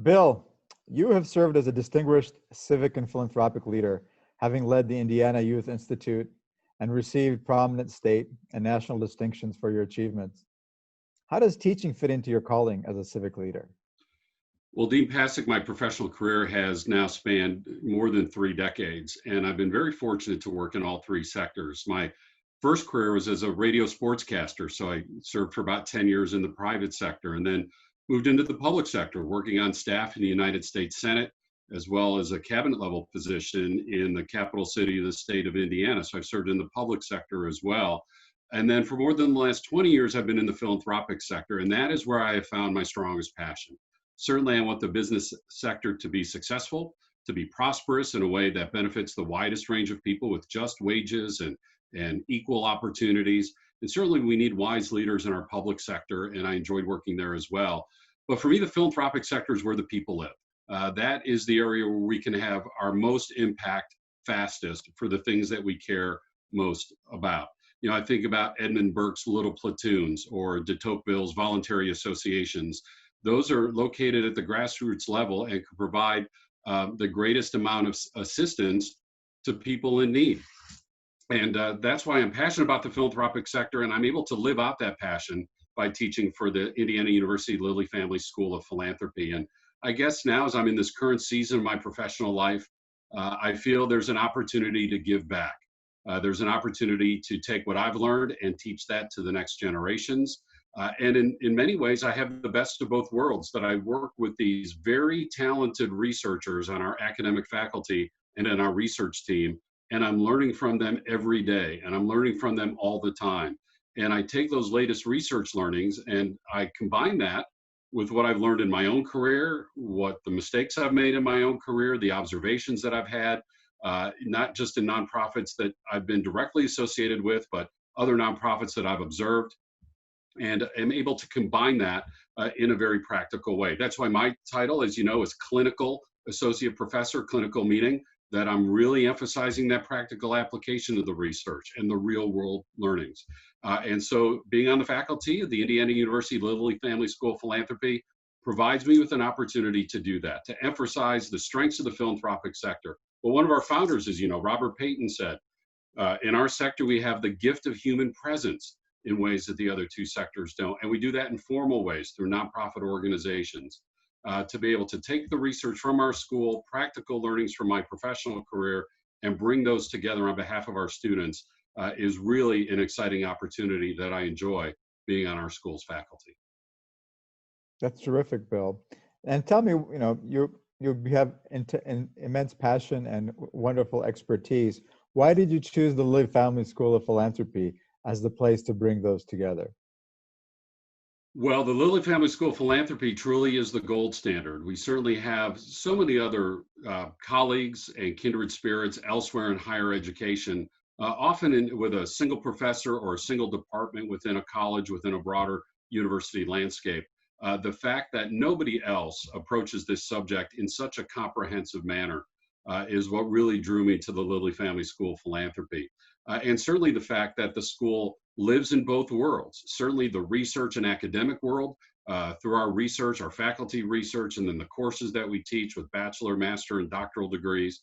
Bill, you have served as a distinguished civic and philanthropic leader, having led the Indiana Youth Institute and received prominent state and national distinctions for your achievements. How does teaching fit into your calling as a civic leader? Well, Dean Passick, my professional career has now spanned more than 3 decades, and I've been very fortunate to work in all three sectors. My first career was as a radio sportscaster, so I served for about 10 years in the private sector and then moved into the public sector, working on staff in the United States Senate, as well as a cabinet level position in the capital city of the state of Indiana. So I've served in the public sector as well. And then for more than the last 20 years, I've been in the philanthropic sector, and that is where I have found my strongest passion. Certainly, I want the business sector to be successful, to be prosperous in a way that benefits the widest range of people with just wages and equal opportunities. And certainly, we need wise leaders in our public sector, and I enjoyed working there as well. But for me, the philanthropic sector is where the people live. That is the area where we can have our most impact fastest for the things that we care most about. You know, I think about Edmund Burke's Little Platoons or de Tocqueville's voluntary associations. Those are located at the grassroots level and can provide the greatest amount of assistance to people in need. And that's why I'm passionate about the philanthropic sector, and I'm able to live out that passion by teaching for the Indiana University Lilly Family School of Philanthropy. And I guess now, as I'm in this current season of my professional life, I feel there's an opportunity to give back. There's an opportunity to take what I've learned and teach that to the next generations. And in many ways, I have the best of both worlds, that I work with these very talented researchers on our academic faculty and in our research team, and I'm learning from them every day, and I'm learning from them all the time. And I take those latest research learnings and I combine that with what I've learned in my own career, what the mistakes I've made in my own career, the observations that I've had, not just in nonprofits that I've been directly associated with, but other nonprofits that I've observed, and am able to combine that in a very practical way. That's why my title, as you know, is Clinical Associate Professor, clinical meaning that I'm really emphasizing that practical application of the research and the real world learnings. And so being on the faculty of the Indiana University Lilly Family School of Philanthropy provides me with an opportunity to do that, to emphasize the strengths of the philanthropic sector. Well, one of our founders, as you know, Robert Payton said, in our sector, we have the gift of human presence in ways that the other two sectors don't. And we do that in formal ways through nonprofit organizations. To be able to take the research from our school, practical learnings from my professional career, and bring those together on behalf of our students is really an exciting opportunity that I enjoy being on our school's faculty. That's terrific, Bill. And tell me, you have immense passion and wonderful expertise. Why did you choose the Lilly Family School of Philanthropy as the place to bring those together? Well, the Lilly Family School of Philanthropy truly is the gold standard. We certainly have so many other colleagues and kindred spirits elsewhere in higher education, often with a single professor or a single department within a college, within a broader university landscape. The fact that nobody else approaches this subject in such a comprehensive manner is what really drew me to the Lilly Family School of Philanthropy. And certainly the fact that the school lives in both worlds, certainly the research and academic world, through our research, our faculty research, and then the courses that we teach with bachelor, master, and doctoral degrees,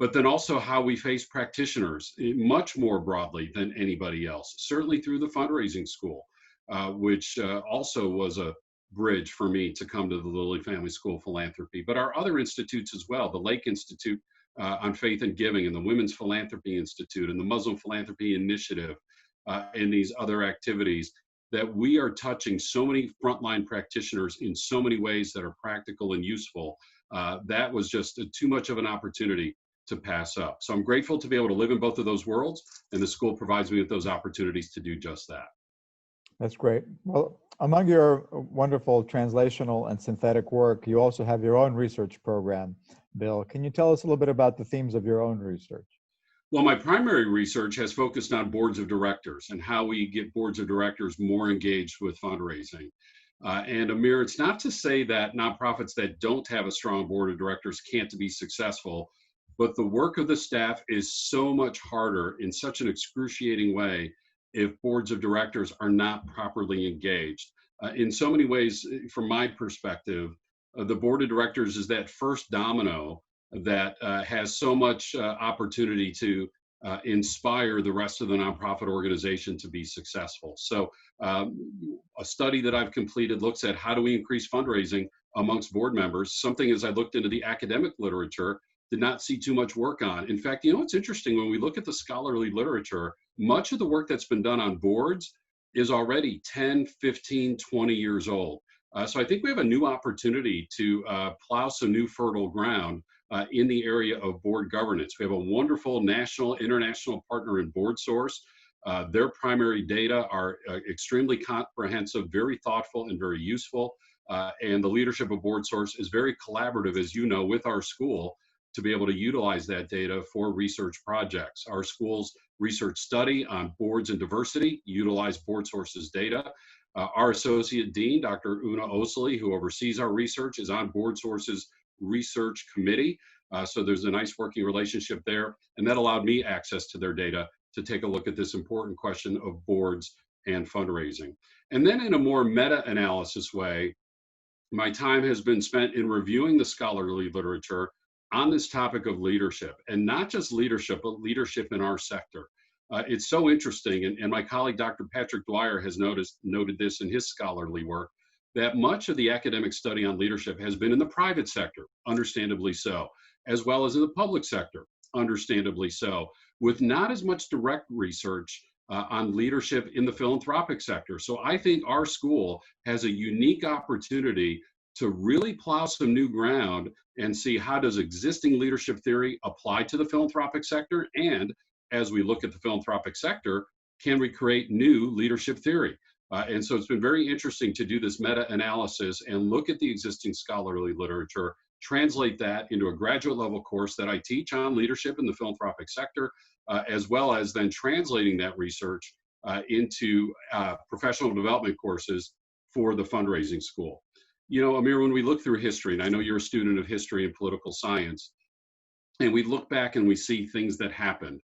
but then also how we face practitioners much more broadly than anybody else, certainly through the fundraising school, which also was a bridge for me to come to the Lilly Family School of Philanthropy, but our other institutes as well, the Lake Institute on Faith and Giving, and the Women's Philanthropy Institute, and the Muslim Philanthropy Initiative, and these other activities, that we are touching so many frontline practitioners in so many ways that are practical and useful. That was just too much of an opportunity to pass up. So I'm grateful to be able to live in both of those worlds, and the school provides me with those opportunities to do just that. That's great. Well, among your wonderful translational and synthetic work, you also have your own research program. Bill, can you tell us a little bit about the themes of your own research? Well, my primary research has focused on boards of directors and how we get boards of directors more engaged with fundraising. And Amir, it's not to say that nonprofits that don't have a strong board of directors can't be successful, but the work of the staff is so much harder in such an excruciating way if boards of directors are not properly engaged. In so many ways, from my perspective, the board of directors is that first domino that has so much opportunity to inspire the rest of the nonprofit organization to be successful. So a study that I've completed looks at how do we increase fundraising amongst board members. Something as I looked into the academic literature, did not see too much work on. In fact, you know, it's interesting when we look at the scholarly literature, much of the work that's been done on boards is already 10, 15, 20 years old. So I think we have a new opportunity to plow some new fertile ground in the area of board governance. We have a wonderful national, international partner in BoardSource. Their primary data are extremely comprehensive, very thoughtful, and very useful. And the leadership of BoardSource is very collaborative, as you know, with our school to be able to utilize that data for research projects. Our school's research study on boards and diversity utilize BoardSource's data. Our associate dean, Dr. Una Osley, who oversees our research, is on BoardSource's research committee. So there's a nice working relationship there. And that allowed me access to their data to take a look at this important question of boards and fundraising. And then in a more meta-analysis way, my time has been spent in reviewing the scholarly literature on this topic of leadership, and not just leadership, but leadership in our sector. It's so interesting, and my colleague Dr. Patrick Dwyer has noted this in his scholarly work, that much of the academic study on leadership has been in the private sector, understandably so, as well as in the public sector, understandably so, with not as much direct research on leadership in the philanthropic sector. So I think our school has a unique opportunity to really plow some new ground and see how does existing leadership theory apply to the philanthropic sector, and as we look at the philanthropic sector, can we create new leadership theory? And so it's been very interesting to do this meta-analysis and look at the existing scholarly literature, translate that into a graduate level course that I teach on leadership in the philanthropic sector, as well as then translating that research into professional development courses for the fundraising school. You know, Amir, when we look through history, and I know you're a student of history and political science, and we look back and we see things that happened.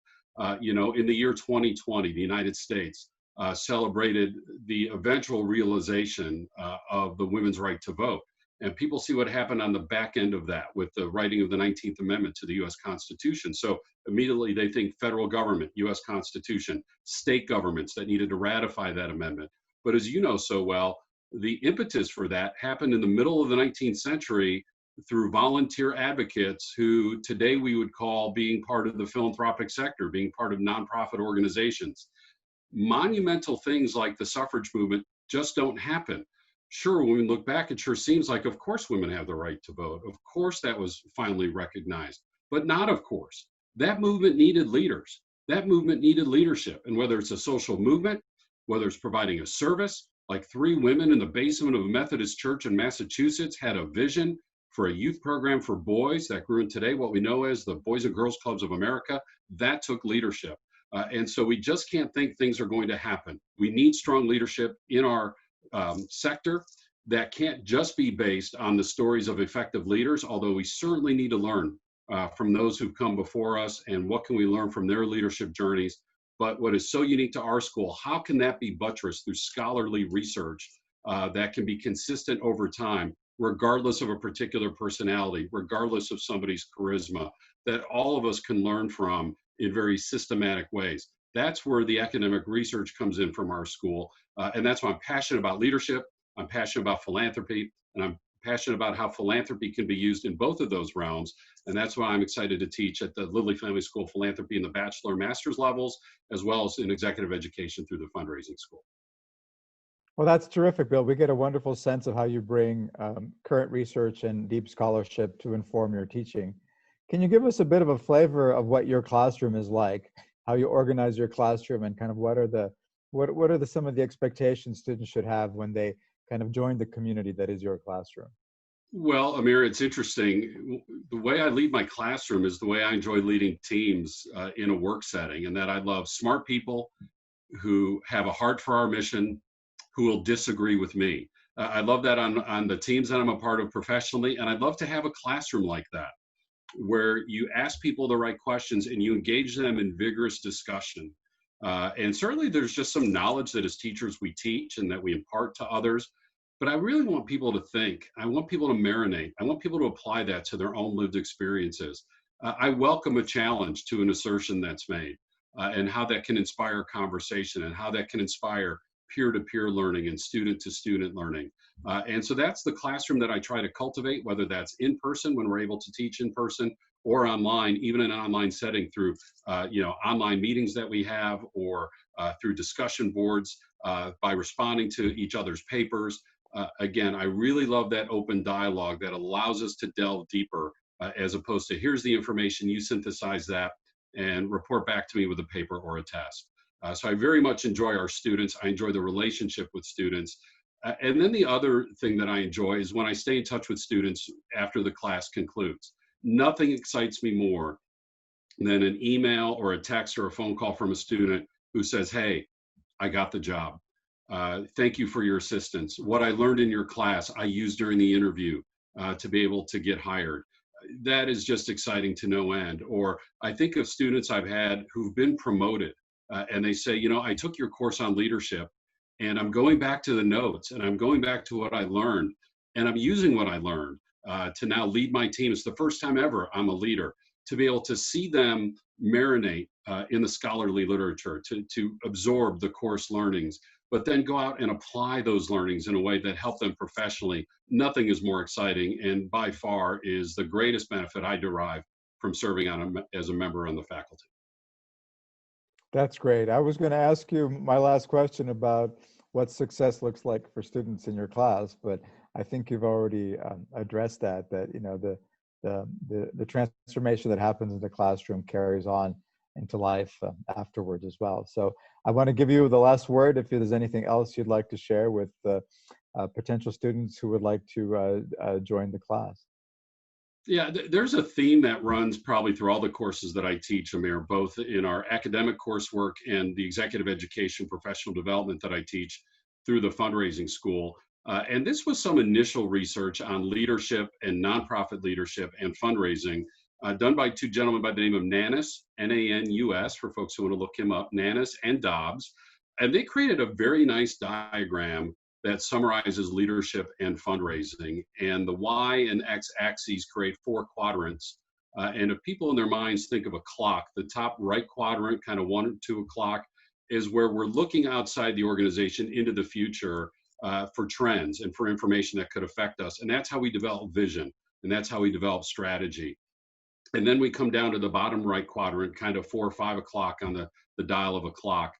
You know, in the year 2020, the United States celebrated the eventual realization of the women's right to vote. And people see what happened on the back end of that with the writing of the 19th Amendment to the US Constitution. So immediately they think federal government, US Constitution, state governments that needed to ratify that amendment. But as you know so well, the impetus for that happened in the middle of the 19th century through volunteer advocates who today we would call being part of the philanthropic sector, being part of nonprofit organizations. Monumental things like the suffrage movement just don't happen. Sure, when we look back, it sure seems like, of course, women have the right to vote. Of course, that was finally recognized, but not of course. That movement needed leaders. That movement needed leadership. And whether it's a social movement, whether it's providing a service, like 3 women in the basement of a Methodist church in Massachusetts had a vision for a youth program for boys that grew in today what we know as the Boys and Girls Clubs of America. That took leadership. And so we just can't think things are going to happen. We need strong leadership in our sector that can't just be based on the stories of effective leaders, although we certainly need to learn from those who've come before us and what can we learn from their leadership journeys. But what is so unique to our school, how can that be buttressed through scholarly research that can be consistent over time, regardless of a particular personality, regardless of somebody's charisma, that all of us can learn from in very systematic ways. That's where the academic research comes in from our school. And that's why I'm passionate about leadership, I'm passionate about philanthropy, and I'm passionate about how philanthropy can be used in both of those realms. And that's why I'm excited to teach at the Lilly Family School Philanthropy in the bachelor and master's levels, as well as in executive education through the fundraising school. Well, that's terrific, Bill. We get a wonderful sense of how you bring current research and deep scholarship to inform your teaching. Can you give us a bit of a flavor of what your classroom is like, how you organize your classroom, and kind of what are some of the expectations students should have when they kind of join the community that is your classroom? Well, Amir, it's interesting. The way I lead my classroom is the way I enjoy leading teams in a work setting, and that I love smart people who have a heart for our mission, who will disagree with me. I love that on the teams that I'm a part of professionally, and I'd love to have a classroom like that, where you ask people the right questions and you engage them in vigorous discussion. And certainly there's just some knowledge that as teachers we teach and that we impart to others. but I really want people to think. I want people to marinate. I want people to apply that to their own lived experiences. I welcome a challenge to an assertion that's made, and how that can inspire conversation and how that can inspire peer-to-peer learning and student-to-student learning. And so that's the classroom that I try to cultivate, whether that's in person when we're able to teach in person, or online, even in an online setting through online meetings that we have, or through discussion boards, by responding to each other's papers. Again, I really love that open dialogue that allows us to delve deeper, as opposed to here's the information, you synthesize that and report back to me with a paper or a test. So I very much enjoy our students. I enjoy the relationship with students. And then the other thing that I enjoy is when I stay in touch with students after the class concludes. Nothing excites me more than an email or a text or a phone call from a student who says, hey, I got the job. Thank you for your assistance. What I learned in your class, I used during the interview to be able to get hired. That is just exciting to no end. Or I think of students I've had who've been promoted, and they say, I took your course on leadership, and I'm going back to the notes, and I'm going back to what I learned, and I'm using what I learned to now lead my team. It's the first time ever I'm a leader. To be able to see them marinate in the scholarly literature, to absorb the course learnings, but then go out and apply those learnings in a way that help them professionally. Nothing is more exciting, and by far is the greatest benefit I derive from serving as a member on the faculty. That's great. I was going to ask you my last question about what success looks like for students in your class, but I think you've already addressed that the transformation that happens in the classroom carries on into life afterwards as well. So I want to give you the last word if there's anything else you'd like to share with potential students who would like to join the class. Yeah, there's a theme that runs probably through all the courses that I teach, Amir, both in our academic coursework and the executive education professional development that I teach through the fundraising school. And this was some initial research on leadership and nonprofit leadership and fundraising done by two gentlemen by the name of Nanus, N-A-N-U-S, for folks who want to look him up, Nanus and Dobbs. And they created a very nice diagram that summarizes leadership and fundraising. And the Y and X axes create 4 quadrants. And if people in their minds think of a clock, the top right quadrant, kind of 1 or 2 o'clock, is where we're looking outside the organization into the future for trends and for information that could affect us. And that's how we develop vision, and that's how we develop strategy. And then we come down to the bottom right quadrant, kind of 4 or 5 o'clock on the dial of a clock.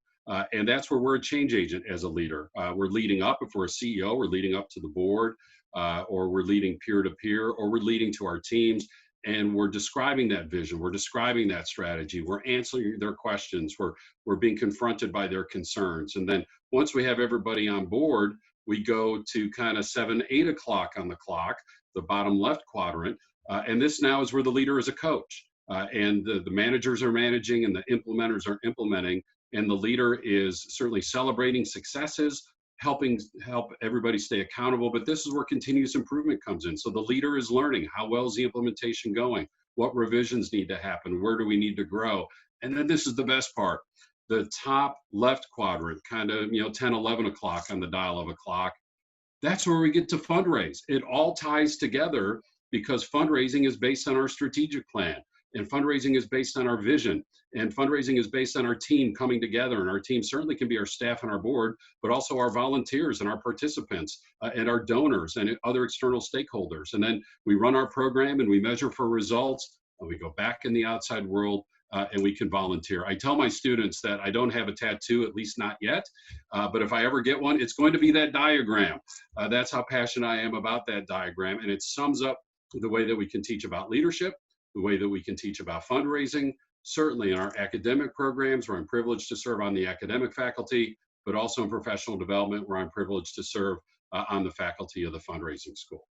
And that's where we're a change agent as a leader. We're leading up. If we're a CEO, we're leading up to the board, or we're leading peer-to-peer, or we're leading to our teams. And we're describing that vision. We're describing that strategy. We're answering their questions. We're being confronted by their concerns. And then once we have everybody on board, we go to kind of 7, 8 o'clock on the clock, the bottom left quadrant. And this now is where the leader is a coach. And the managers are managing and the implementers are implementing. And the leader is certainly celebrating successes, help everybody stay accountable. But this is where continuous improvement comes in. So the leader is learning, how well is the implementation going? What revisions need to happen? Where do we need to grow? And then this is the best part. The top left quadrant, kind of 10, 11 o'clock on the dial of a clock, that's where we get to fundraise. It all ties together because fundraising is based on our strategic plan. And fundraising is based on our vision, and fundraising is based on our team coming together. And our team certainly can be our staff and our board, but also our volunteers and our participants and our donors and other external stakeholders. And then we run our program and we measure for results, and we go back in the outside world and we can volunteer. I tell my students that I don't have a tattoo, at least not yet, but if I ever get one, it's going to be that diagram. That's how passionate I am about that diagram. And it sums up the way that we can teach about leadership, the way that we can teach about fundraising, certainly in our academic programs where I'm privileged to serve on the academic faculty, but also in professional development where I'm privileged to serve on the faculty of the fundraising school.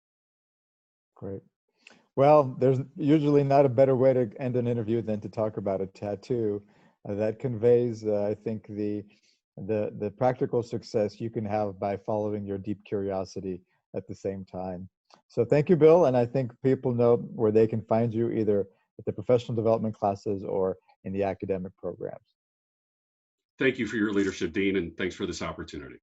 Great. Well, there's usually not a better way to end an interview than to talk about a tattoo. That conveys, I think, the practical success you can have by following your deep curiosity at the same time. So thank you, Bill. And I think people know where they can find you either at the professional development classes or in the academic programs. Thank you for your leadership, Dean, and thanks for this opportunity.